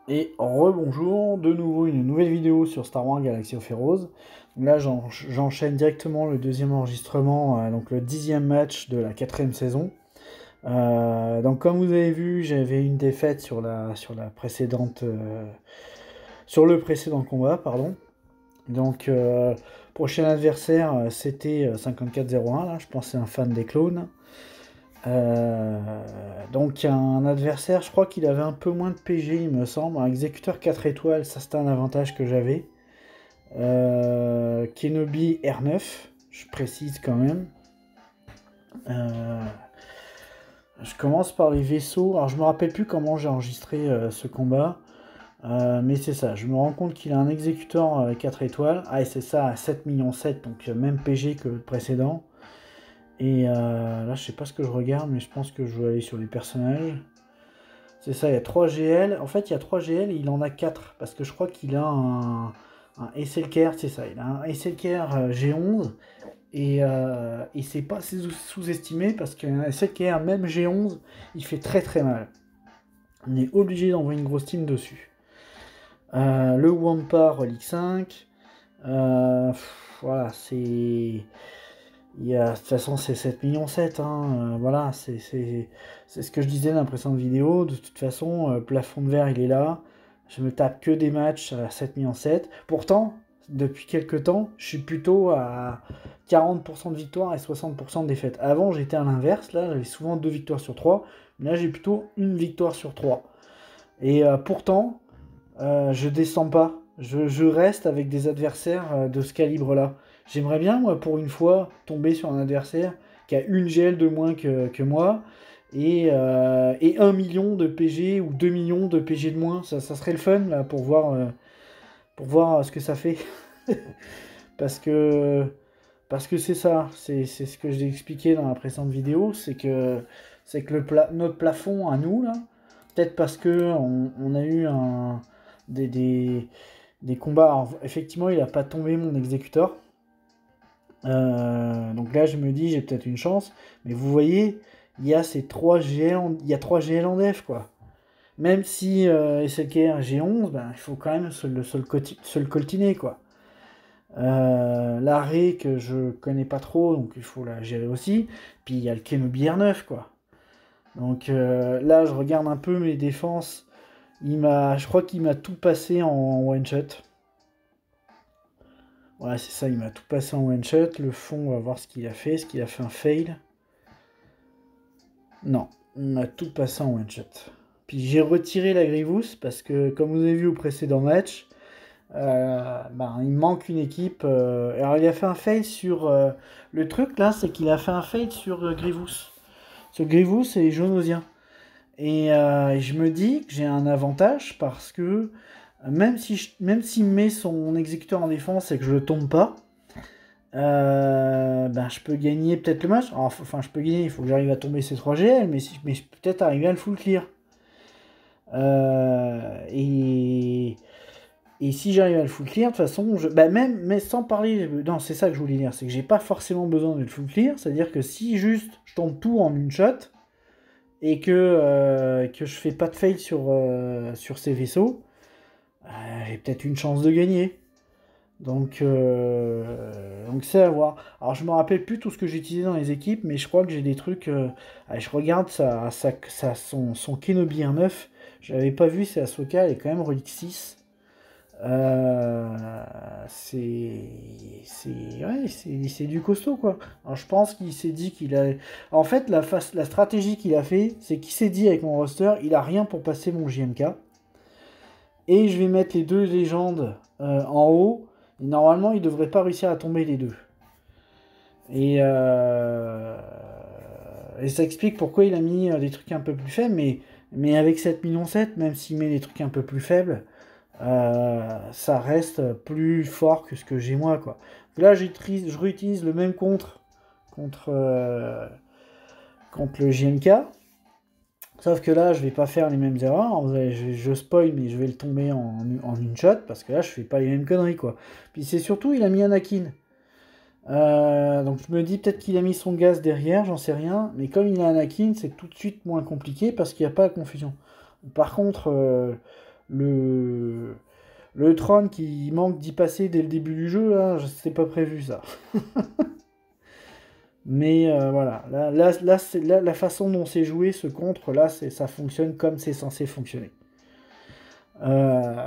Et rebonjour, de nouveau une nouvelle vidéo sur Star Wars Galaxy of Heroes. Là j'enchaîne directement le deuxième enregistrement, donc le 10e match de la 4e saison. Donc comme vous avez vu, j'avais une défaite sur la précédente, sur le précédent combat, pardon. Donc prochain adversaire c'était 54-01, là je pense que c'est un fan des clones. Euh, donc un adversaire, je crois qu'il avait un peu moins de PG, il me semble. Un exécuteur 4 étoiles, ça c'était un avantage que j'avais. Kenobi R9, je précise quand même. Euh, je commence par les vaisseaux. Alors je me rappelle plus comment j'ai enregistré ce combat. Mais c'est ça, je me rends compte qu'il a un exécuteur 4 étoiles. Ah et c'est ça, à 7 millions 7, donc même PG que le précédent. Et là je sais pas ce que je regarde, mais je pense que je vais aller sur les personnages. C'est ça, il y a 3 GL. En fait, il y a 3 GL et il en a 4. Parce que je crois qu'il a un SLKR, c'est ça. Il a un SLKR G11. Et c'est pas sous-estimé parce qu'un SLKR, même G11, il fait très très mal. On est obligé d'envoyer une grosse team dessus. Le Wampa Relic 5. Voilà, c'est. De toute façon, c'est 7 millions 7. Hein, voilà, c'est ce que je disais dans la précédente vidéo. De toute façon, plafond de verre, il est là. Je me tape que des matchs à 7 millions 7. Pourtant, depuis quelques temps, je suis plutôt à 40% de victoire et 60% de défaite. Avant, j'étais à l'inverse. Là, j'avais souvent 2 victoires sur 3. Là, j'ai plutôt une victoire sur 3. Et pourtant, je descends pas. Je reste avec des adversaires de ce calibre-là. J'aimerais bien, moi, pour une fois, tomber sur un adversaire qui a une GL de moins que moi et 1 million de PG ou 2 millions de PG de moins. Ça serait le fun, là, pour voir ce que ça fait. Parce que parce que c'est ça, c'est ce que j'ai expliqué dans la précédente vidéo, c'est que notre plafond à nous, là, peut-être parce que on a eu des, des, des combats. Alors, effectivement, il n'a pas tombé mon exécuteur. Donc là, je me dis, j'ai peut-être une chance. Mais vous voyez, il y a ces 3 GL il y a 3 GL en def, quoi. Même si SLKR G11, ben, il faut quand même se le coltiner, quoi. L'arrêt que je connais pas trop, donc il faut la gérer aussi. Puis il y a le Kenobi R9, quoi. Donc là, je regarde un peu mes défenses. Je crois qu'il m'a tout passé en one shot. Voilà, c'est ça, il m'a tout passé en one shot. Le fond, on va voir ce qu'il a fait. Est-ce qu'il a fait un fail? Non, il m'a tout passé en one shot. Puis j'ai retiré la Grievous parce que, comme vous avez vu au précédent match, il manque une équipe. Alors il a fait un fail sur. Le truc là, c'est qu'il a fait un fail sur Grievous. Sur Grievous et les Jonosiens. Et je me dis que j'ai un avantage parce que même s'il met son exécuteur en défense et que je le tombe pas, je peux gagner peut-être le match. Enfin, je peux gagner, il faut que j'arrive à tomber ces 3 GL, mais je peux peut-être arriver à le full clear. Euh, et, et si j'arrive à le full clear, de toute façon, même mais sans parler. Non, c'est ça que je voulais dire, c'est que j'ai pas forcément besoin de le full clear, c'est-à-dire que si juste je tombe tout en une shot et que je fais pas de fail sur ces vaisseaux, j'ai peut-être une chance de gagner. Donc c'est à voir. Alors je me rappelle plus tout ce que j'ai utilisé dans les équipes, mais je crois que j'ai des trucs. Je regarde son Kenobi R9. Je l'avais pas vu, c'est Ahsoka, elle est quand même Relic 6. C'est du costaud quoi. Alors je pense qu'il s'est dit qu'il a. En fait, la stratégie qu'il a fait, c'est qu'il s'est dit avec mon roster, il a rien pour passer mon JMK. Et je vais mettre les 2 légendes en haut. Et normalement, il devrait pas réussir à tomber les 2. Et, et ça explique pourquoi il a mis des trucs un peu plus faibles. Mais avec 7 millions 7, même s'il met des trucs un peu plus faibles, ça reste plus fort que ce que j'ai moi, quoi. Donc là, je réutilise le même contre, contre le JMK. Sauf que là, je vais pas faire les mêmes erreurs. Je spoil, mais je vais le tomber en une shot parce que là, je fais pas les mêmes conneries, quoi. Puis c'est surtout, il a mis Anakin. Donc je me dis peut-être qu'il a mis son gaz derrière, j'en sais rien. Mais comme il a Anakin, c'est tout de suite moins compliqué parce qu'il n'y a pas de confusion. Par contre, le, le Tron qui manque d'y passer dès le début du jeu, là, c'était pas prévu ça. Mais voilà, là, la façon dont c'est joué, ce contre, là, ça fonctionne comme c'est censé fonctionner. Euh,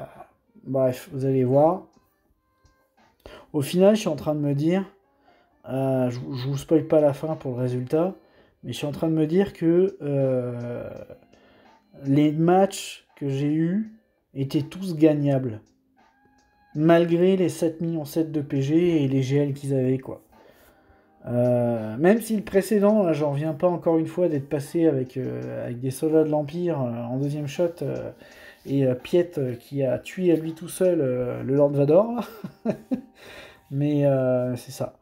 bref, vous allez voir. Au final, je suis en train de me dire, je vous spoil pas la fin pour le résultat, mais je suis en train de me dire que les matchs que j'ai eus étaient tous gagnables. Malgré les 7 millions 7 de PG et les GL qu'ils avaient, quoi. Même si le précédent, là, j'en reviens pas encore une fois d'être passé avec des soldats de l'Empire en deuxième shot et Piet qui a tué à lui tout seul le Lord Vador. Mais c'est ça.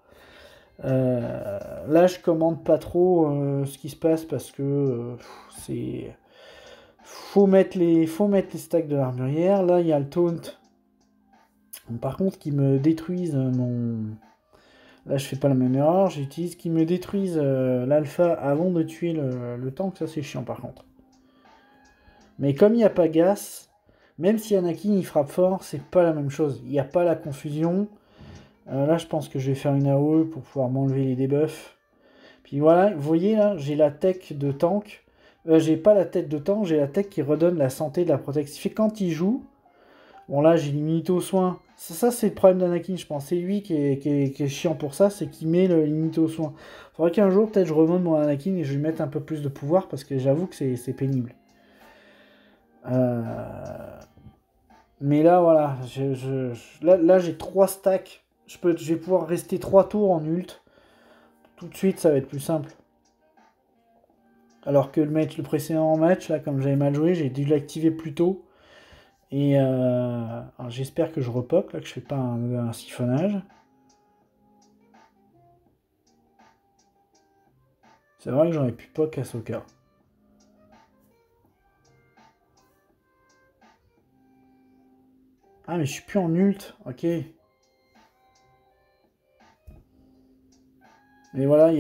Là, je commande pas trop ce qui se passe parce que c'est. Faut mettre les stacks de l'armurière. Là, il y a le taunt. Par contre, qui me détruisent mon. Là, je fais pas la même erreur. J'utilise qui me détruisent l'alpha avant de tuer le tank. Ça, c'est chiant par contre. Mais comme il n'y a pas Gas, même si Anakin il frappe fort, c'est pas la même chose. Il n'y a pas la confusion. Là, je pense que je vais faire une AOE pour pouvoir m'enlever les debuffs. Puis voilà, vous voyez là, j'ai la tech de tank. J'ai pas la tête de tank, j'ai la tech qui redonne la santé de la protection. Fait quand il joue, bon là j'ai limité aux soins. Ça c'est le problème d'Anakin, je pense. C'est lui qui est chiant pour ça, c'est qu'il met le limité aux soins. Faudrait qu'un jour peut-être je remonte mon Anakin et je lui mette un peu plus de pouvoir parce que j'avoue que c'est pénible. Mais là voilà, là j'ai 3 stacks. Je vais pouvoir rester 3 tours en ult. Tout de suite, ça va être plus simple. Alors que le précédent match, là, comme j'avais mal joué, j'ai dû l'activer plus tôt. Et j'espère que je repop, là, que je fais pas un siphonnage. C'est vrai que j'aurais pu poke Ahsoka. Ah, mais je suis plus en ult, ok. Mais voilà, il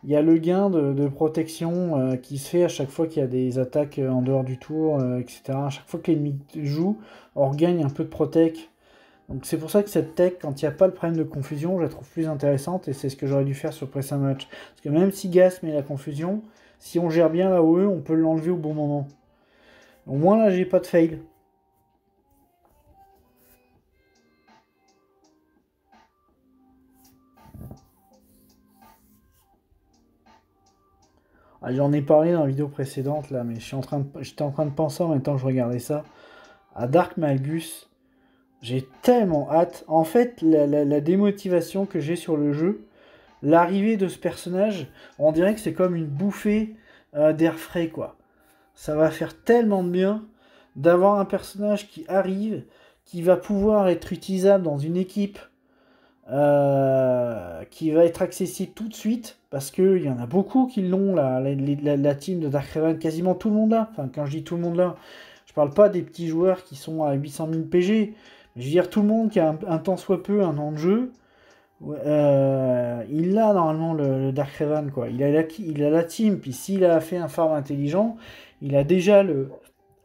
y a le gain de protection qui se fait à chaque fois qu'il y a des attaques en dehors du tour, etc. À chaque fois que l'ennemi joue, on regagne un peu de protec. Donc c'est pour ça que cette tech, quand il n'y a pas le problème de confusion, je la trouve plus intéressante et c'est ce que j'aurais dû faire sur le précédent match. Parce que même si Gas met la confusion, si on gère bien la OE, on peut l'enlever au bon moment. Au moins là, j'ai pas de fail. Ah, j'en ai parlé dans la vidéo précédente là, mais j'étais en train de penser en même temps que je regardais ça. À Dark Malgus, j'ai tellement hâte. En fait, la démotivation que j'ai sur le jeu, l'arrivée de ce personnage, on dirait que c'est comme une bouffée d'air frais, quoi. Ça va faire tellement de bien d'avoir un personnage qui arrive, qui va pouvoir être utilisable dans une équipe, qui va être accessible tout de suite, parce qu'il y en a beaucoup qui l'ont, la team de Dark Raven, quasiment tout le monde là. Enfin, quand je dis tout le monde là, je parle pas des petits joueurs qui sont à 800 000 PG, mais je veux dire tout le monde qui a un temps soit peu un an de jeu. Il a normalement le Dark Raven, quoi. Il a la team, puis s'il a fait un farm intelligent, il a déjà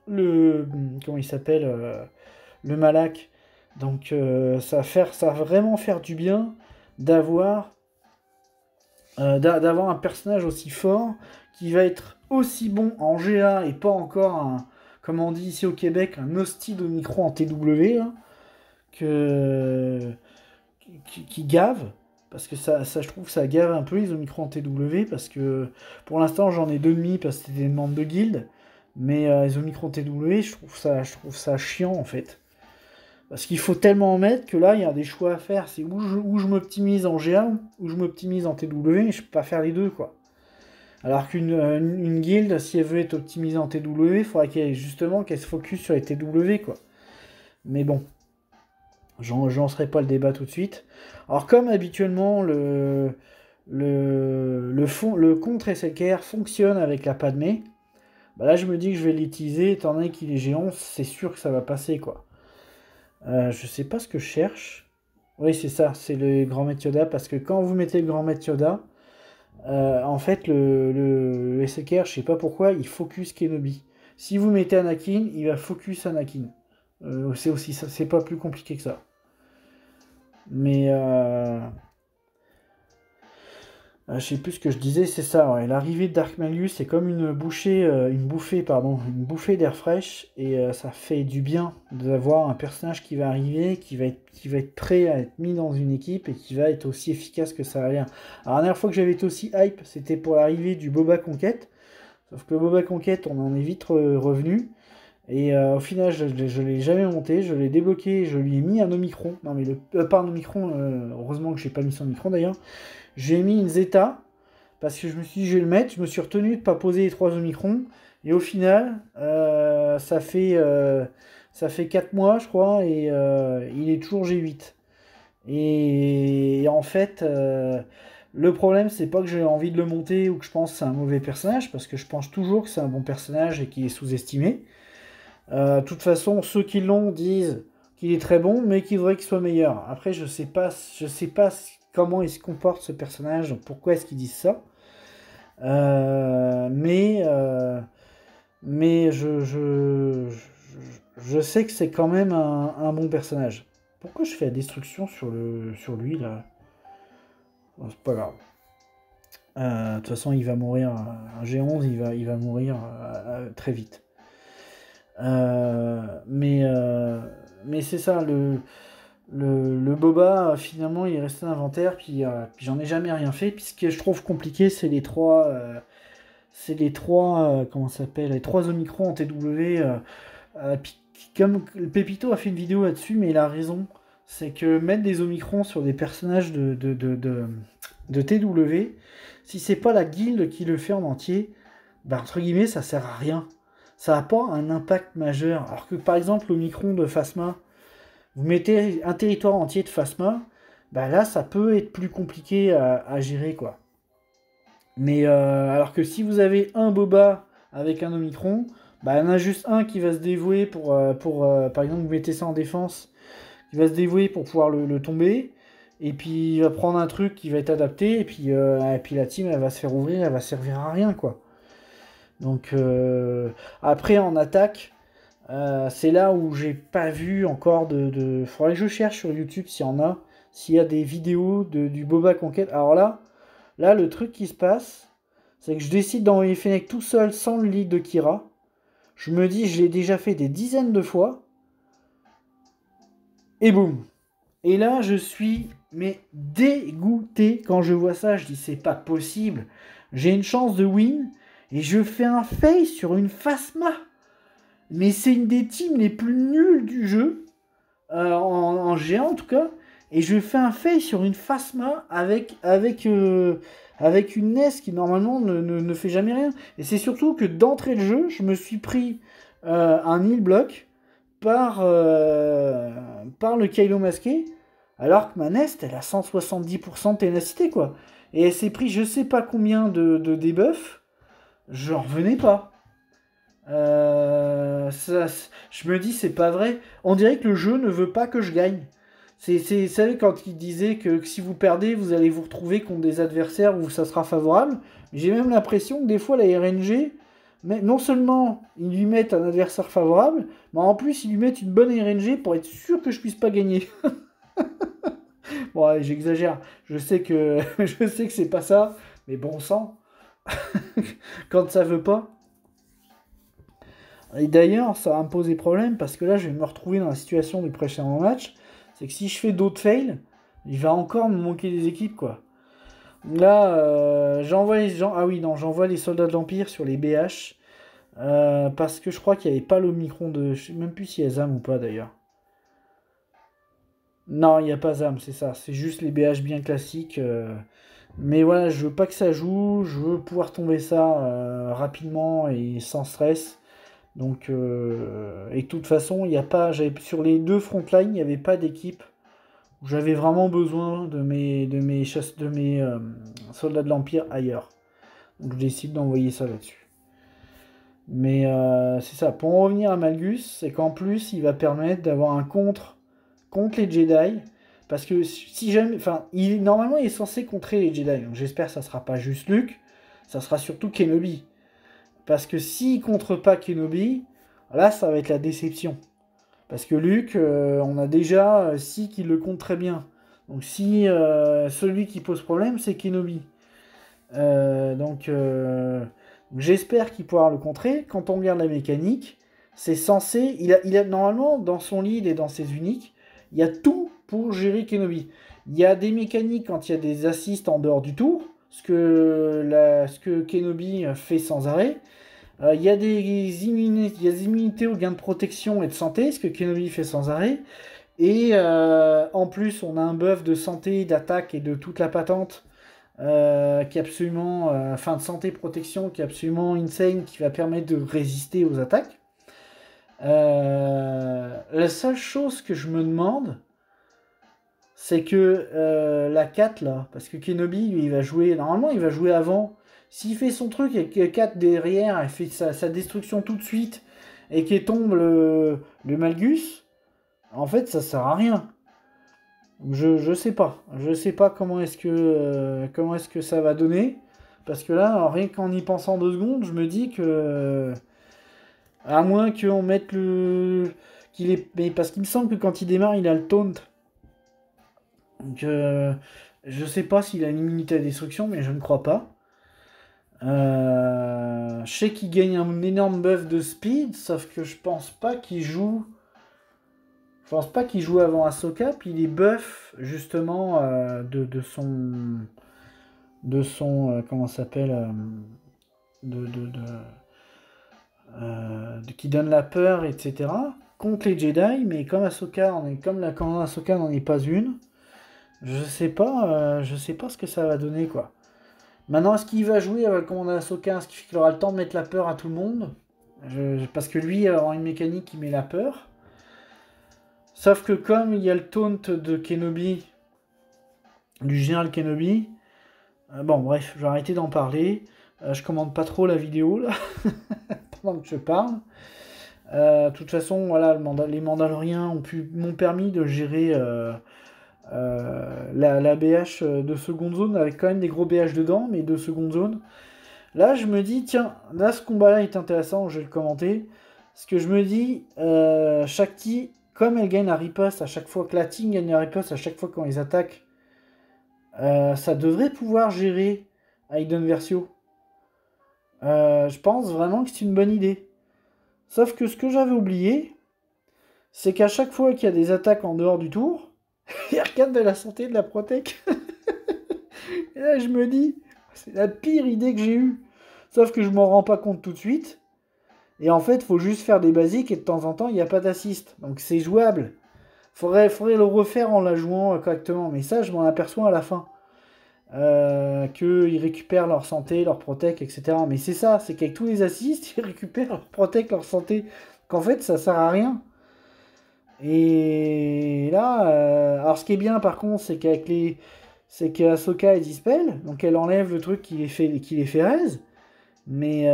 comment il s'appelle, le Malak. Donc ça va vraiment faire du bien d'avoir un personnage aussi fort qui va être aussi bon en GA et pas encore comme on dit ici au Québec, un hostile au micro en TW là, qui gave. Parce que ça, je trouve que ça gave un peu les Omicron en TW, parce que pour l'instant j'en ai 2,5 parce que c'était des membres de guilde, mais les Omicron TW, je trouve ça chiant en fait. Parce qu'il faut tellement en mettre que là il y a des choix à faire, c'est où je m'optimise en GA, ou je m'optimise en TW, et je peux pas faire les deux quoi. Alors qu'une guilde, si elle veut être optimisée en TW, il faudrait qu'elle se focus sur les TW quoi. Mais bon. J'en lancerai pas le débat tout de suite. Alors comme habituellement le contre SLKR fonctionne avec la Padmé, bah là je me dis que je vais l'utiliser, étant donné qu'il est géant, c'est sûr que ça va passer quoi. Je sais pas ce que je cherche. Oui c'est ça, c'est le grand maître Yoda, parce que quand vous mettez le grand maître Yoda, en fait le SLKR, je sais pas pourquoi, il focus Kenobi. Si vous mettez Anakin, il va focus Anakin. C'est aussi ça, c'est pas plus compliqué que ça. Mais je sais plus ce que je disais, c'est ça, ouais. L'arrivée de Dark Magus, c'est comme une bouffée d'air fraîche, et ça fait du bien d'avoir un personnage qui va arriver, qui va être prêt à être mis dans une équipe et qui va être aussi efficace que ça a l'air. Alors, la dernière fois que j'avais été aussi hype, c'était pour l'arrivée du Boba Conquête, sauf que le Boba Conquête, on en est vite revenu. Et au final, je l'ai jamais monté, je l'ai débloqué, je lui ai mis un Omicron. Non, mais pas un Omicron, heureusement que j'ai pas mis son Omicron d'ailleurs. J'ai mis une Zeta, parce que je me suis dit, je vais le mettre. Je me suis retenu de pas poser les 3 Omicrons. Et au final, ça fait 4 mois, je crois, et il est toujours G8. Et en fait, le problème, c'est pas que j'ai envie de le monter ou que je pense que c'est un mauvais personnage, parce que je pense toujours que c'est un bon personnage et qu'il est sous-estimé. De toute façon, ceux qui l'ont disent qu'il est très bon, mais qu'il faudrait qu'il soit meilleur. Après, je sais pas comment il se comporte ce personnage, donc pourquoi est-ce qu'ils disent ça. Mais je sais que c'est quand même un bon personnage. Pourquoi je fais la destruction sur lui là? Bon, c'est pas grave. De toute façon, il va mourir. Un G11, il va mourir très vite. Mais c'est ça, le Boba, finalement, il est resté à l'inventaire, puis j'en ai jamais rien fait. Puis ce que je trouve compliqué, c'est les trois, comment ça s'appelle, les trois Omicron en TW. Puis comme Pépito a fait une vidéo là-dessus, mais il a raison. C'est que mettre des Omicrons sur des personnages de TW, si c'est pas la guilde qui le fait en entier, bah entre guillemets, ça sert à rien. Ça n'a pas un impact majeur. Alors que par exemple, l'Omicron de Phasma, vous mettez un territoire entier de Phasma, bah là, ça peut être plus compliqué à gérer, quoi. Mais alors que si vous avez un Boba avec un Omicron, bah il y en a juste un qui va se dévouer par exemple, vous mettez ça en défense, qui va se dévouer pour pouvoir le tomber, et puis il va prendre un truc qui va être adapté, et puis la team, elle va se faire ouvrir, elle va servir à rien, quoi. Donc après, en attaque, c'est là où j'ai pas vu encore faudrait que je cherche sur YouTube s'il y a des vidéos du Boba Conquête. Alors là, le truc qui se passe, c'est que je décide d'envoyer Fennec tout seul sans le lead de Kira. Je me dis, je l'ai déjà fait des dizaines de fois. Et boum. Et là, je suis mais dégoûté quand je vois ça. Je dis, c'est pas possible. J'ai une chance de win et je fais un face sur une Phasma. Mais c'est une des teams les plus nulles du jeu, en géant en tout cas. Et je fais un face sur une Phasma avec une NES qui normalement ne fait jamais rien. Et c'est surtout que d'entrée de jeu, je me suis pris un heal block par le Kylo masqué, alors que ma Nest, elle a 170% de ténacité, quoi. Et elle s'est pris je sais pas combien de debuffs, j'en revenais pas. Je me dis, c'est pas vrai. On dirait que le jeu ne veut pas que je gagne. Vous savez, quand il disait que si vous perdez, vous allez vous retrouver contre des adversaires où ça sera favorable. J'ai même l'impression que des fois, la RNG, mais non seulement ils lui mettent un adversaire favorable, mais en plus, ils lui mettent une bonne RNG pour être sûr que je puisse pas gagner. Bon, ouais, j'exagère. Je sais que c'est pas ça, mais bon sang. Quand ça veut pas. Et d'ailleurs, ça va me poser problème parce que là, je vais me retrouver dans la situation du précédent match. C'est que si je fais d'autres fails, il va encore me manquer des équipes, quoi. Là, j'envoie les gens. Ah oui, non, j'envoie les soldats de l'Empire sur les BH. Parce que je crois qu'il n'y avait pas l'Omicron de. Je sais même plus s'il y a ZAM ou pas d'ailleurs. Non, il n'y a pas ZAM, c'est ça. C'est juste les BH bien classiques. Mais voilà, je veux pas que ça joue. Je veux pouvoir tomber ça rapidement et sans stress. Donc, et de toute façon, il y a pas, sur les deux frontlines, il n'y avait pas d'équipe où j'avais vraiment besoin de mes soldats de l'Empire ailleurs. Donc, je décide d'envoyer ça là-dessus. Mais c'est ça. Pour en revenir à Malgus, c'est qu'en plus, il va permettre d'avoir un contre les Jedi. Parce que si jamais. Enfin, normalement, il est censé contrer les Jedi. Donc, j'espère que ça sera pas juste Luke. Ça sera surtout Kenobi. Parce que s'il contre pas Kenobi, là, ça va être la déception. Parce que Luke, on a déjà Si qui le compte très bien. Donc si celui qui pose problème, c'est Kenobi. Donc j'espère qu'il pourra le contrer. Quand on regarde la mécanique, c'est censé... Il a normalement, dans son lead et dans ses uniques, il y a tout pour gérer Kenobi. Il y a des mécaniques quand il y a des assists en dehors du tour, ce que Kenobi fait sans arrêt. Il y a des immunités au gain de protection et de santé, ce que Kenobi fait sans arrêt. Et en plus, on a un buff de santé, d'attaque et de toute la patente qui est absolument, de santé protection qui est absolument insane, qui va permettre de résister aux attaques. La seule chose que je me demande, c'est que la 4 là, parce que Kenobi, lui, il va jouer, normalement il va jouer avant. S'il fait son truc et que 4 derrière, elle fait sa destruction tout de suite, et qu'il tombe le Malgus, en fait ça sert à rien. Je sais pas. Je sais pas comment est-ce que ça va donner. Parce que là, rien qu'en y pensant 2 secondes, je me dis que. À moins qu'on mette le. Mais parce qu'il me semble que quand il démarre, il a le taunt. Donc je sais pas s'il a une immunité à destruction, mais je ne crois pas. Je sais qu'il gagne un énorme buff de speed, sauf que je pense pas qu'il joue. Je pense pas qu'il joue avant Ahsoka, puis il est buff justement de son. Comment ça s'appelle qui donne la peur, etc. contre les Jedi, mais comme Ahsoka, quand Ahsoka n'en est pas une, je sais pas ce que ça va donner, quoi. Maintenant, est-ce qu'il va jouer avec le commandant Ahsoka, ce qui fait qu'il aura le temps de mettre la peur à tout le monde? Parce que lui, aura une mécanique qui met la peur. Sauf que comme il y a le taunt de Kenobi, du général Kenobi, bon bref, je vais arrêter d'en parler. Je commande pas trop la vidéo là, pendant que je parle. De toute façon, voilà, les Mandaloriens m'ont permis de gérer la BH de seconde zone, avec quand même des gros BH dedans, mais de seconde zone. Là, je me dis, tiens, là, ce combat-là est intéressant, je vais le commenter. Parce que je me dis, Shakti, comme elle gagne la riposte à chaque fois, que la team gagne la riposte à chaque fois quand ils attaquent, ça devrait pouvoir gérer Hayden Versio. Je pense vraiment que c'est une bonne idée. Sauf que ce que j'avais oublié, c'est qu'à chaque fois qu'il y a des attaques en dehors du tour, il regarde de la santé de la protec. Et là, je me dis, c'est la pire idée que j'ai eue. Sauf que je m'en rends pas compte tout de suite. Et en fait, il faut juste faire des basiques et de temps en temps, il n'y a pas d'assist. Donc c'est jouable. Faudrait le refaire en la jouant correctement. Mais ça, je m'en aperçois à la fin. Qu'ils récupèrent leur santé, leur protec, etc. Mais c'est ça, c'est qu'avec tous les assists, ils récupèrent leur protec, leur santé. Qu'en fait, ça sert à rien. Et là, alors ce qui est bien par contre, c'est que Ahsoka est dispel, donc elle enlève le truc qui les fait raise. Mais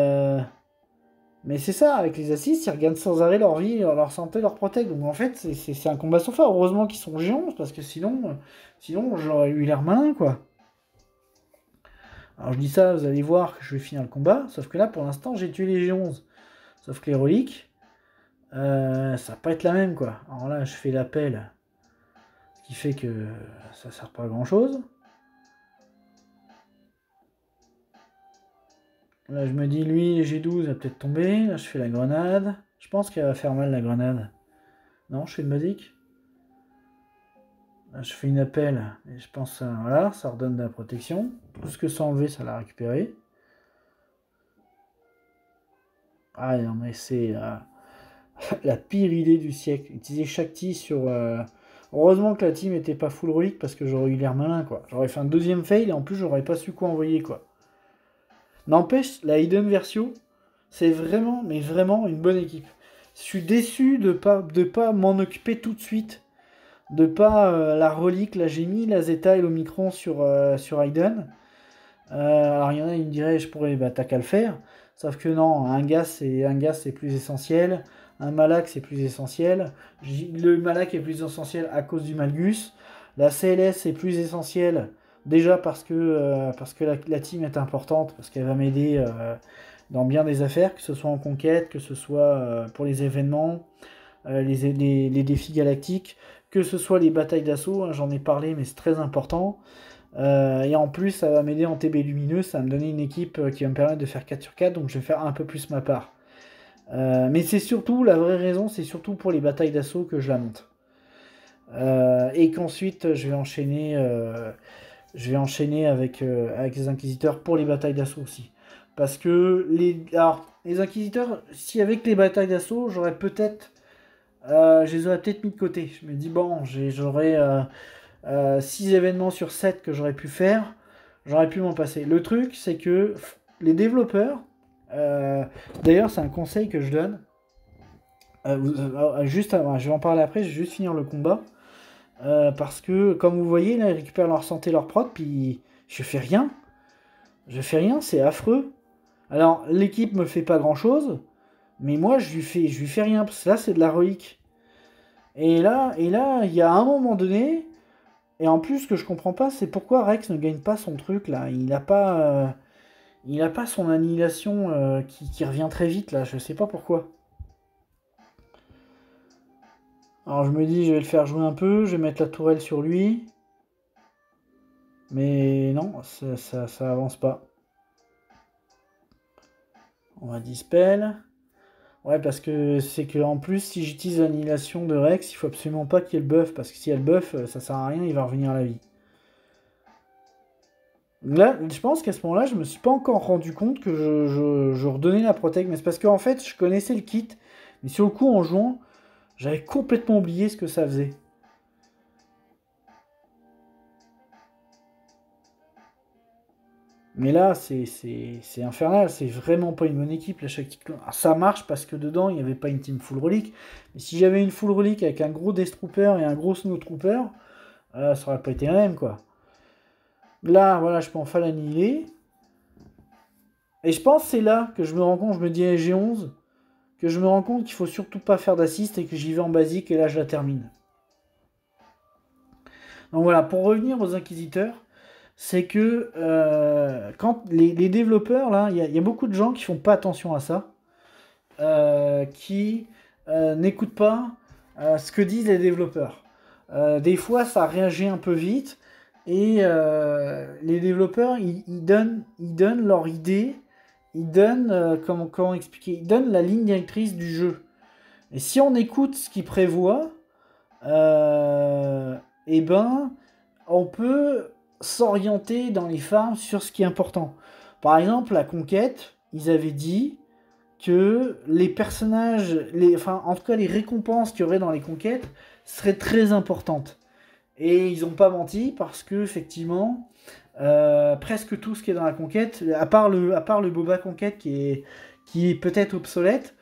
c'est ça, avec les assists, ils regagnent sans arrêt leur vie, leur santé, leur protect. Donc en fait, c'est un combat sans fin. Heureusement qu'ils sont géants, parce que sinon j'aurais eu l'air malin, quoi. Alors je dis ça, vous allez voir que je vais finir le combat, sauf que là, pour l'instant, j'ai tué les G11. Sauf que les reliques, ça va pas être la même, quoi. Alors là, je fais l'appel, ce qui fait que ça sert pas à grand chose. Là, je me dis, lui, les G12 va peut-être tomber. Là, je fais la grenade. Je pense qu'elle va faire mal, la grenade. Non, je fais une basique. Là, je fais une appel. Et je pense, voilà, ça redonne de la protection. Tout ce que ça enlevé, ça l'a récupéré. Ah non, mais c'est la pire idée du siècle. Utiliser Shakti sur... Heureusement que la team était pas full relique, parce que j'aurais eu l'air malin, quoi. J'aurais fait un deuxième fail, et en plus, j'aurais pas su quoi envoyer, quoi. N'empêche, la Hayden Versio, c'est vraiment, mais vraiment une bonne équipe. Je suis déçu de pas m'en occuper tout de suite. De pas la relique, là j'ai mis la Zeta et l'Omicron sur Hayden. Alors il y en a, ils me diraient, je pourrais, bah t'as qu'à le faire. Sauf que non, un gaz c'est plus essentiel. Un Malak c'est plus essentiel. Le Malak est plus essentiel à cause du Malgus. La CLS est plus essentielle. Déjà parce que la team est importante, parce qu'elle va m'aider, dans bien des affaires, que ce soit en conquête, que ce soit pour les événements, les défis galactiques, que ce soit les batailles d'assaut, hein, j'en ai parlé, mais c'est très important. Et en plus, ça va m'aider en TB lumineux, ça va me donner une équipe qui va me permettre de faire 4 sur 4, donc je vais faire un peu plus ma part. Mais c'est surtout, la vraie raison, c'est surtout pour les batailles d'assaut que je la monte. Et qu'ensuite, je vais enchaîner avec les Inquisiteurs pour les batailles d'assaut aussi. Parce que les Inquisiteurs, si avec les batailles d'assaut, j'aurais peut-être... je les aurais peut-être mis de côté. Je me dis, bon, j'aurais 6 événements sur 7 que j'aurais pu faire. J'aurais pu m'en passer. Le truc, c'est que les développeurs... D'ailleurs, c'est un conseil que je donne. Juste, je vais en parler après, je vais juste finir le combat. Parce que, comme vous voyez, là, ils récupèrent leur santé, leur prot, puis je fais rien. Je fais rien, c'est affreux. Alors, l'équipe me fait pas grand-chose, mais moi, je lui fais rien, parce que là, c'est de la relique. Et là, il y a un moment donné, et en plus, ce que je comprends pas, c'est pourquoi Rex ne gagne pas son truc, là. Il a pas son annihilation qui revient très vite, là, je sais pas pourquoi. Alors je me dis, je vais le faire jouer un peu, je vais mettre la tourelle sur lui. Mais non, ça avance pas. On va dispel. Ouais, parce que c'est que en plus, si j'utilise l'annihilation de Rex, il faut absolument pas qu'il y ait le buff, parce que s'il y a le buff, ça sert à rien, il va revenir à la vie. Là, je pense qu'à ce moment-là, je me suis pas encore rendu compte que je redonnais la protect, mais c'est parce qu'en fait, je connaissais le kit, mais sur le coup, en jouant, j'avais complètement oublié ce que ça faisait. Mais là, c'est infernal, c'est vraiment pas une bonne équipe. Là, ça marche parce que dedans, il n'y avait pas une team full relique. Mais si j'avais une full relique avec un gros Death Trooper et un gros Snow Trooper, ça aurait pas été la même, quoi. Là, voilà, je peux enfin l'annihiler. Et je pense que c'est là que je me rends compte, je me dis G11, que je me rends compte qu'il faut surtout pas faire d'assist et que j'y vais en basique et là, je la termine. Donc voilà, pour revenir aux Inquisiteurs, c'est que quand les développeurs, là, il y a beaucoup de gens qui font pas attention à ça, qui n'écoutent pas ce que disent les développeurs. Des fois, ça réagit un peu vite, et les développeurs, ils donnent leur idée, ils donnent, comment expliquer, ils donnent la ligne directrice du jeu. Et si on écoute ce qu'ils prévoient, eh ben, on peut s'orienter dans les farms sur ce qui est important. Par exemple, la conquête, ils avaient dit que les personnages, en tout cas les récompenses qu'il y aurait dans les conquêtes seraient très importantes. Et ils n'ont pas menti parce que effectivement, presque tout ce qui est dans la conquête, à part le Boba conquête qui est peut-être obsolète,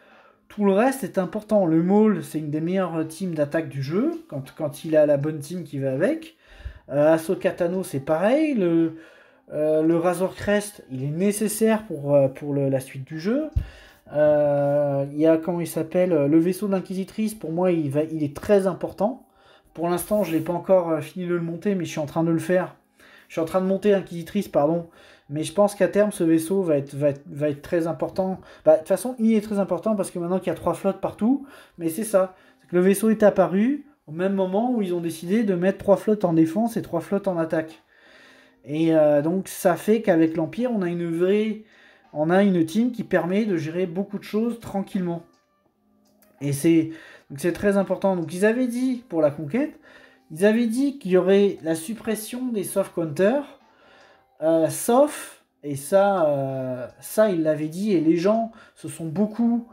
tout le reste est important. Le Maul, c'est une des meilleures teams d'attaque du jeu, quand il a la bonne team qui va avec. Ahsoka Tano, c'est pareil. Le Razor Crest, il est nécessaire pour la suite du jeu. Il y a, comment il s'appelle, le vaisseau d'inquisitrice, pour moi, il est très important. Pour l'instant, je n'ai pas encore fini de le monter, mais je suis en train de le faire. Je suis en train de monter Inquisitrice, pardon. Mais je pense qu'à terme, ce vaisseau va être très important. Bah, de toute façon, il est très important parce que maintenant qu'il y a 3 flottes partout, mais c'est ça. Le vaisseau est apparu au même moment où ils ont décidé de mettre 3 flottes en défense et 3 flottes en attaque. Et donc, ça fait qu'avec l'Empire, on a une team qui permet de gérer beaucoup de choses tranquillement. Et c'est très important. Donc, ils avaient dit, pour la conquête, ils avaient dit qu'il y aurait la suppression des soft counters, sauf, et ça ils l'avaient dit, et les gens se sont beaucoup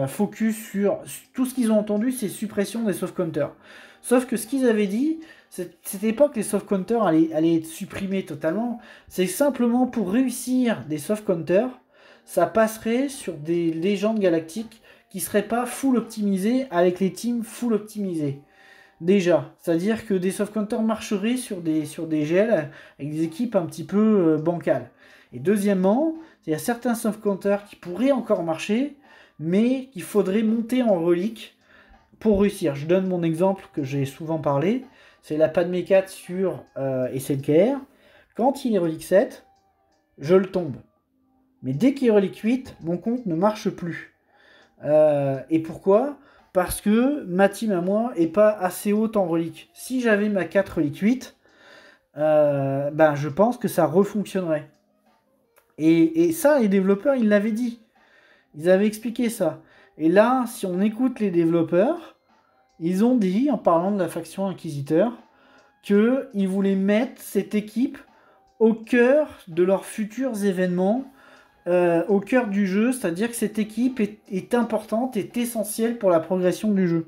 focus sur tout ce qu'ils ont entendu, c'est suppression des soft counters. Sauf que ce qu'ils avaient dit, c'était pas que les soft counters allaient être supprimés totalement, c'est simplement pour réussir des soft counters, ça passerait sur des légendes galactiques qui seraient pas full optimisées avec les teams full optimisées. Déjà, c'est-à-dire que des soft counters marcheraient sur des GL avec des équipes un petit peu bancales. Et deuxièmement, il y a certains soft counters qui pourraient encore marcher, mais qu'il faudrait monter en relique pour réussir. Je donne mon exemple que j'ai souvent parlé, c'est la Padmé 4 sur SLKR. Quand il est relique 7, je le tombe. Mais dès qu'il est relique 8, mon compte ne marche plus. Et pourquoi ? parce que ma team à moi est pas assez haute en reliques. Si j'avais ma 4 reliques 8, ben je pense que ça refonctionnerait. Et ça, les développeurs, ils l'avaient dit. Ils avaient expliqué ça. Et là, si on écoute les développeurs, ils ont dit, en parlant de la faction Inquisiteur, qu'ils voulaient mettre cette équipe au cœur de leurs futurs événements, au cœur du jeu, c'est-à-dire que cette équipe est importante, est essentielle pour la progression du jeu.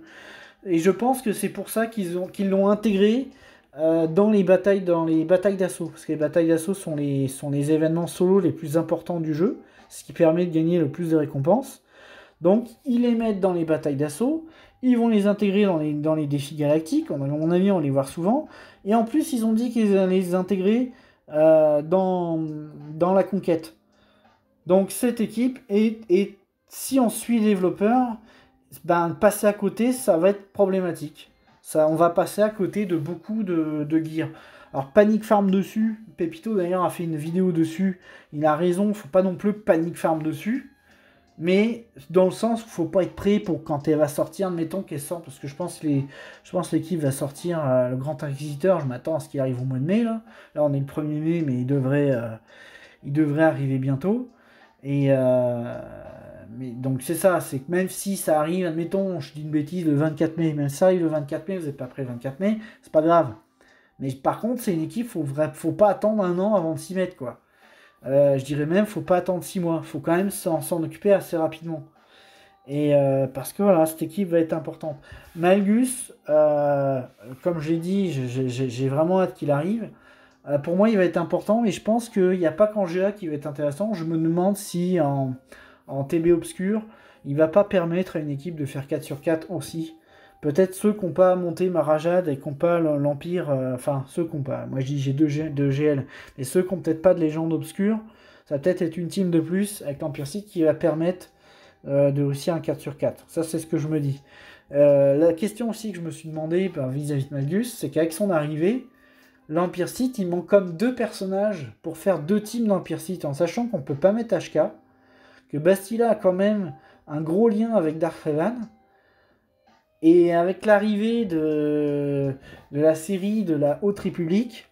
Et je pense que c'est pour ça qu'ils l'ont intégré dans les batailles d'assaut. Parce que les batailles d'assaut sont les événements solo les plus importants du jeu, ce qui permet de gagner le plus de récompenses. Donc ils les mettent dans les batailles d'assaut, ils vont les intégrer dans les défis galactiques, à mon avis on les voit souvent, et en plus ils ont dit qu'ils allaient les intégrer dans la conquête. Donc cette équipe, et si on suit les développeurs, ben, passer à côté, ça va être problématique. Ça, on va passer à côté de beaucoup de gear. Alors Panic Farm dessus, Pépito d'ailleurs a fait une vidéo dessus, il a raison, faut pas non plus Panic Farm dessus, mais dans le sens où il faut pas être prêt pour quand elle va sortir, admettons qu'elle sort, parce que je pense l'équipe va sortir le Grand Inquisiteur, je m'attends à ce qu'il arrive au mois de mai, là on est le 1er mai, mais il devrait arriver bientôt, et mais donc c'est ça, c'est que même si ça arrive, admettons, je dis une bêtise, le 24 mai, même si ça arrive le 24 mai, vous n'êtes pas prêt le 24 mai, c'est pas grave. Mais par contre, c'est une équipe, faut pas attendre un an avant de s'y mettre, quoi. Je dirais même, faut pas attendre 6 mois, faut quand même s'en occuper assez rapidement. Et parce que voilà, cette équipe va être importante. Malgus, comme je l'ai dit, j'ai vraiment hâte qu'il arrive. Pour moi, il va être important, mais je pense qu'il n'y a pas qu'en GA qui va être intéressant. Je me demande si en TB obscur, il va pas permettre à une équipe de faire 4 sur 4 aussi. Peut-être ceux qui n'ont pas monté Marajad et qui n'ont pas l'Empire, enfin ceux qui n'ont pas, moi je dis j'ai deux GL, mais ceux qui n'ont peut-être pas de légende obscure, ça va peut-être être une team de plus avec l'Empire Sith qui va permettre de réussir un 4 sur 4. Ça c'est ce que je me dis. La question aussi que je me suis demandé vis-à-vis de Malgus, c'est qu'avec son arrivée, l'Empire Sith, il manque comme 2 personnages pour faire 2 teams d'Empire Sith, en sachant qu'on peut pas mettre HK, que Bastila a quand même un gros lien avec Darth Revan, et avec l'arrivée de la série de la Haute République,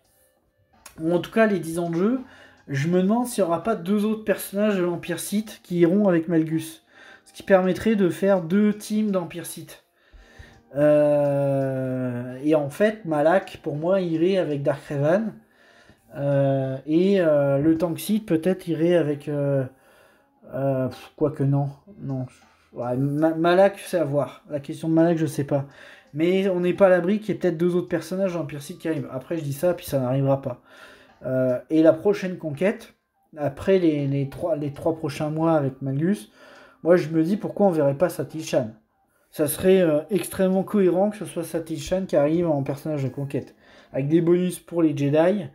ou en tout cas les 10 ans de jeu, je me demande s'il n'y aura pas 2 autres personnages de l'Empire Sith qui iront avec Malgus, ce qui permettrait de faire 2 teams d'Empire Sith. Et en fait, Malak, pour moi, irait avec Dark Revan, et le Tank Sith peut-être irait avec... quoique non. Ouais, Malak, c'est à voir. La question de Malak, je sais pas. Mais on n'est pas à l'abri qu'il y ait peut-être 2 autres personnages dans Empire Sith qui arrivent. Après, je dis ça, puis ça n'arrivera pas. Et la prochaine conquête, après les 3 prochains mois avec Malgus, moi je me dis pourquoi on verrait pas Satil Shan. Ça serait extrêmement cohérent que ce soit Satil Shan qui arrive en personnage de conquête. Avec des bonus pour les Jedi,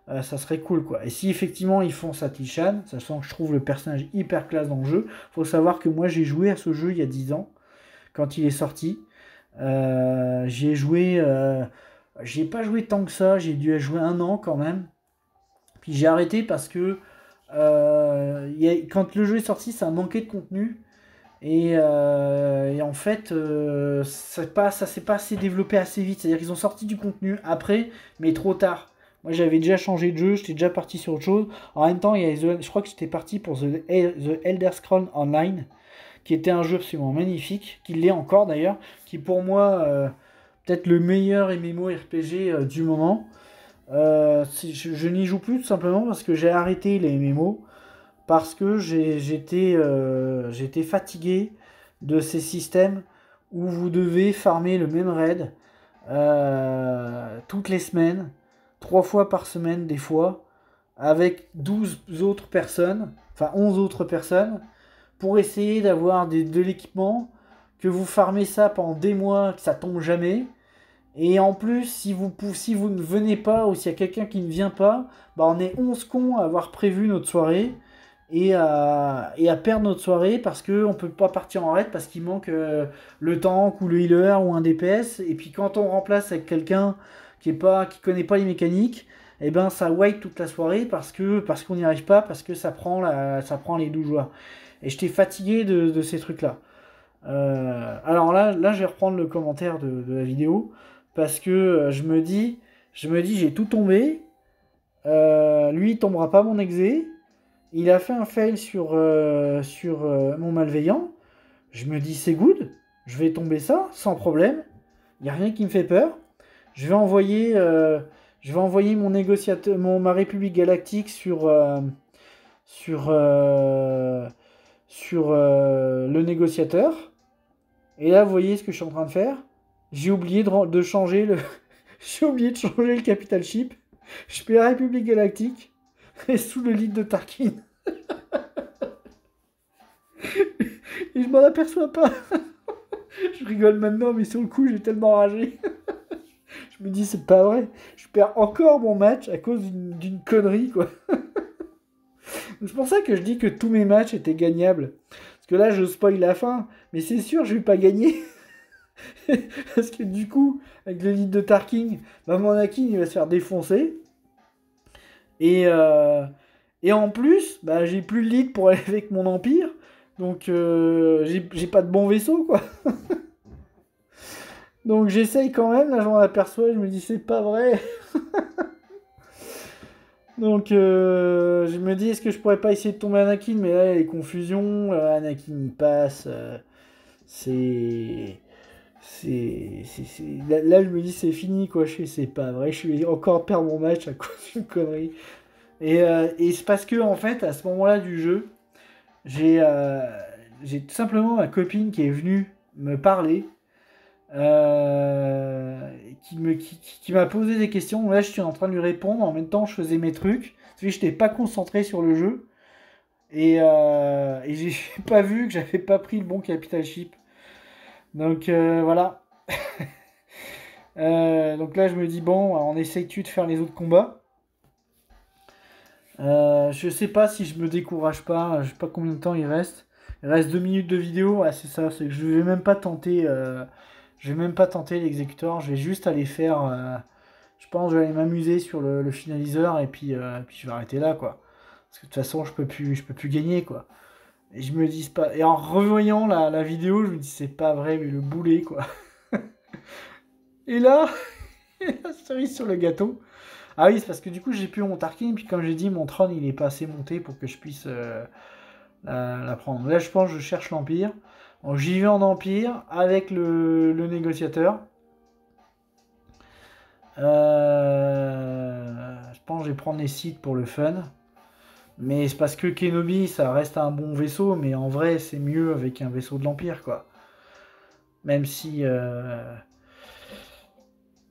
ça serait cool quoi. Et si effectivement ils font Satil Shan, sachant que je trouve le personnage hyper classe dans le jeu, faut savoir que moi j'ai joué à ce jeu il y a 10 ans, quand il est sorti. J'y ai joué, j'ai pas joué tant que ça, j'ai dû jouer 1 an quand même. Puis j'ai arrêté parce que quand le jeu est sorti, ça manquait de contenu. Et en fait, ça s'est pas assez développé assez vite. C'est-à-dire qu'ils ont sorti du contenu après, mais trop tard. Moi, j'avais déjà changé de jeu, j'étais déjà parti sur autre chose. En même temps, je crois que j'étais parti pour The Elder Scrolls Online, qui était un jeu absolument magnifique, qui l'est encore d'ailleurs, qui pour moi, peut-être le meilleur MMORPG du moment. Je n'y joue plus tout simplement parce que j'ai arrêté les MMO, parce que j'étais fatigué de ces systèmes où vous devez farmer le même raid toutes les semaines, 3 fois par semaine des fois, avec 12 autres personnes, enfin 11 autres personnes, pour essayer d'avoir de l'équipement, que vous farmez ça pendant des mois, que ça tombe jamais. Et en plus, si vous ne venez pas, ou s'il y a quelqu'un qui ne vient pas, bah on est 11 cons à avoir prévu notre soirée, et à perdre notre soirée, parce qu'on ne peut pas partir en raid, parce qu'il manque le tank, ou le healer, ou un DPS, et puis quand on remplace avec quelqu'un qui connaît pas les mécaniques, et ben ça wipe toute la soirée, parce qu'on n'y arrive pas, parce que ça prend les 12 joueurs. Et j'étais fatigué de ces trucs-là. Alors là, je vais reprendre le commentaire de la vidéo, parce que j'ai tout tombé. Lui, il tombera pas mon exé. Il a fait un fail sur mon malveillant. Je me dis, c'est good. Je vais tomber ça, sans problème. Il n'y a rien qui me fait peur. Je vais envoyer, euh, je vais envoyer mon négociateur, ma République Galactique sur, euh, sur le négociateur. Et là, vous voyez ce que je suis en train de faire. J'ai oublié de changer le, j'ai oublié de changer le capital ship. Je mets la République Galactique et sous le lead de Tarkin. Et je m'en aperçois pas. Je rigole maintenant, mais sur le coup, j'ai tellement ragé. Je me dis, c'est pas vrai. Je perds encore mon match à cause d'une connerie, quoi. C'est pour ça que je dis que tous mes matchs étaient gagnables. Parce que là, je spoil la fin. Mais c'est sûr, je vais pas gagner. Parce que du coup, avec le lead de Tarkin, bah, mon Anakin, il va se faire défoncer. Et, euh, et en plus, bah, j'ai plus le lead pour aller avec mon Empire. Donc, j'ai pas de bon vaisseau, quoi. Donc, j'essaye quand même. Là, je m'en aperçois. Je me dis, c'est pas vrai. Donc, je me dis, est-ce que je pourrais pas essayer de tomber Anakin? Mais là, les confusions. Anakin, il passe. C'est. Là, je me dis, c'est fini, quoi. C'est pas vrai. Je vais encore perdre mon match à cause d'une connerie. Et c'est parce que, en fait, à ce moment-là du jeu, j'ai tout simplement ma copine qui est venue me parler, qui m'a posé des questions. Là, je suis en train de lui répondre. En même temps, je faisais mes trucs. Je n'étais pas concentré sur le jeu. Et j'ai pas vu que j'avais pas pris le bon capital ship. Donc voilà. Donc là, je me dis, bon, on essaye-tu de faire les autres combats. Je sais pas si je me décourage pas. Je sais pas combien de temps il reste. Il reste 2 minutes de vidéo. Ouais, c'est ça. C'est que je vais même pas tenter. Je vais même pas tenter l'exécuteur. Je vais juste aller faire. Je pense que je vais aller m'amuser sur le finaliseur et puis je vais arrêter là, quoi. Parce que de toute façon, je peux plus gagner, quoi. Et je me dis pas. Et en revoyant la vidéo, je me dis c'est pas vrai, mais le boulet, quoi. Et là, la cerise sur le gâteau. Ah oui, c'est parce que du coup, j'ai plus mon Tarkin, puis comme j'ai dit, mon trône, il est pas assez monté pour que je puisse la prendre. Là, je pense que je cherche l'Empire. Donc, j'y vais en Empire avec le négociateur. Je pense que je vais prendre les sites pour le fun. Mais c'est parce que Kenobi, ça reste un bon vaisseau, mais en vrai, c'est mieux avec un vaisseau de l'Empire, quoi. Même si,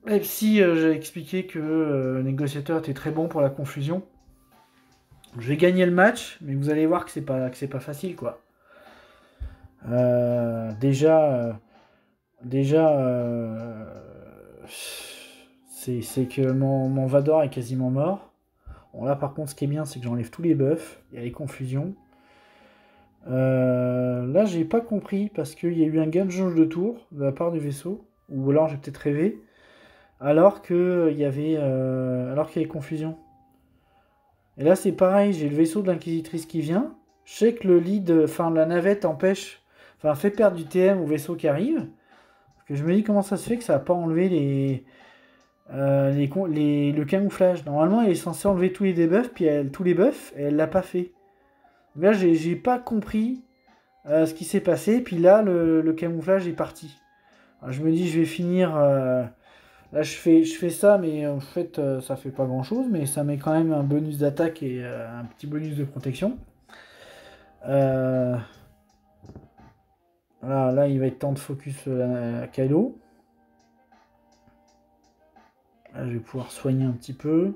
j'ai expliqué que le négociateur était très bon pour la confusion. Je vais gagner le match, mais vous allez voir que c'est pas facile, quoi. Déjà, c'est que mon Vador est quasiment mort. Bon, là, par contre, ce qui est bien, c'est que j'enlève tous les buffs. Il y a les confusions. Là, j'ai pas compris parce qu'il y a eu un gain de jauge de tour de la part du vaisseau. Ou alors j'ai peut-être rêvé. Alors qu'il y avait confusion. Et là, c'est pareil, j'ai le vaisseau de l'inquisitrice qui vient. Je sais que le lead, enfin la navette fait perdre du TM au vaisseau qui arrive. Parce que je me dis comment ça se fait que ça n'a pas enlevé le camouflage. Normalement, elle est censée enlever tous les debuffs, puis tous les buffs, et elle l'a pas fait. Là, j'ai pas compris ce qui s'est passé, puis là, le camouflage est parti. Alors, je me dis, je vais finir. Là, je fais ça, mais en fait, ça fait pas grand chose, mais ça met quand même un bonus d'attaque et un petit bonus de protection. Euh, là, il va être temps de focus à Kylo. Là, je vais pouvoir soigner un petit peu.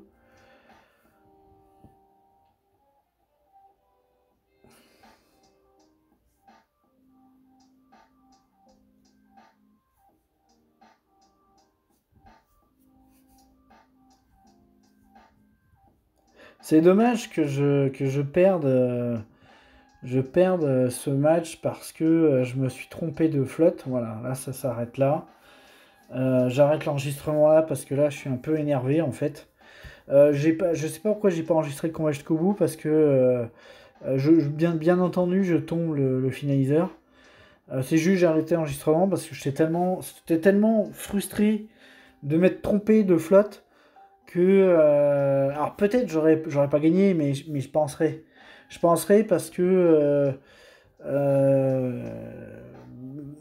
C'est dommage que je perde ce match parce que je me suis trompé de flotte. Voilà, là ça s'arrête là. J'arrête l'enregistrement là parce que là je suis un peu énervé en fait. Je sais pas pourquoi j'ai pas enregistré le combat jusqu'au bout parce que bien entendu je tombe le finaliseur. C'est juste j'ai arrêté l'enregistrement parce que j'étais tellement frustré de m'être trompé de flotte que... alors peut-être j'aurais pas gagné, mais je penserais. Je penserais parce que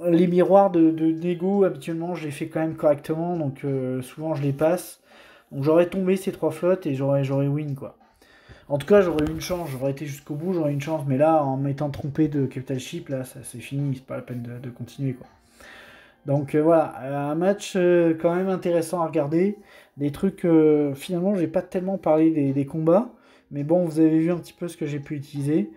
les miroirs de Nego, habituellement, je les fais quand même correctement, donc souvent je les passe. Donc j'aurais tombé ces 3 flottes et j'aurais win, quoi. En tout cas, j'aurais eu une chance, j'aurais été jusqu'au bout, j'aurais eu une chance, mais là, en m'étant trompé de Capital Ship, là, ça c'est fini, c'est pas la peine de continuer, quoi. Donc voilà, un match quand même intéressant à regarder. Des trucs, finalement, j'ai pas tellement parlé des combats, mais bon, vous avez vu un petit peu ce que j'ai pu utiliser.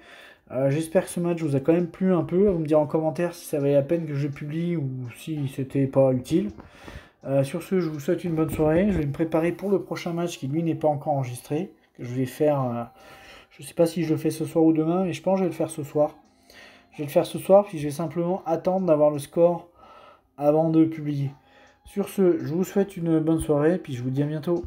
J'espère que ce match vous a quand même plu un peu. Vous me direz en commentaire si ça valait la peine que je publie ou si c'était pas utile. Sur ce, je vous souhaite une bonne soirée. Je vais me préparer pour le prochain match qui lui n'est pas encore enregistré, que je vais faire. Je sais pas si je le fais ce soir ou demain, mais je pense que je vais le faire ce soir. Je vais le faire ce soir, puis je vais simplement attendre d'avoir le score avant de publier. Sur ce, je vous souhaite une bonne soirée, puis je vous dis à bientôt.